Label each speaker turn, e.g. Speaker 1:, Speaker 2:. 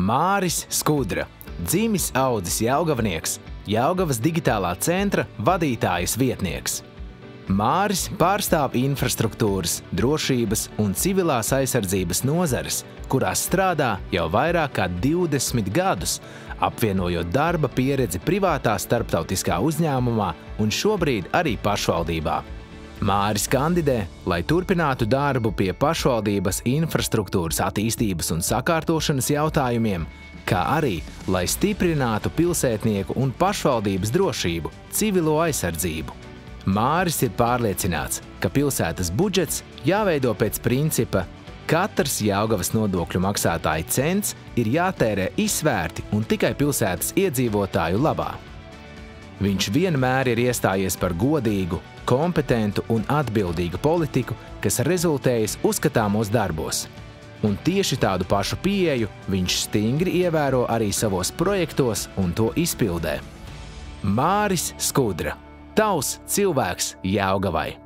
Speaker 1: Māris Skudra, dzimis audzis Jelgavnieks, Jelgavas digitālā centra vadītājas vietnieks. Māris pārstāv infrastruktūras, drošības un civilās aizsardzības nozares, kurās strādā jau vairāk kā 20 gadus, apvienojot darba pieredzi privātā starptautiskā uzņēmumā un šobrīd arī pašvaldībā. Māris kandidē, lai turpinātu darbu pie pašvaldības infrastruktūras attīstības un sakārtošanas jautājumiem, kā arī, lai stiprinātu pilsētnieku un pašvaldības drošību, civilo aizsardzību. Māris ir pārliecināts, ka pilsētas budžets jāveido pēc principa katrs Jelgavas nodokļu maksātāja cents ir jātērē izsvērti un tikai pilsētas iedzīvotāju labā. Viņš vienmēr ir iestājies par godīgu, kompetentu un atbildīgu politiku, kas rezultējas uzskatāmos darbos. Un tieši tādu pašu pieeju viņš stingri ievēro arī savos projektos un to izpildē. Māris Skudra, tavs cilvēks Jelgavai!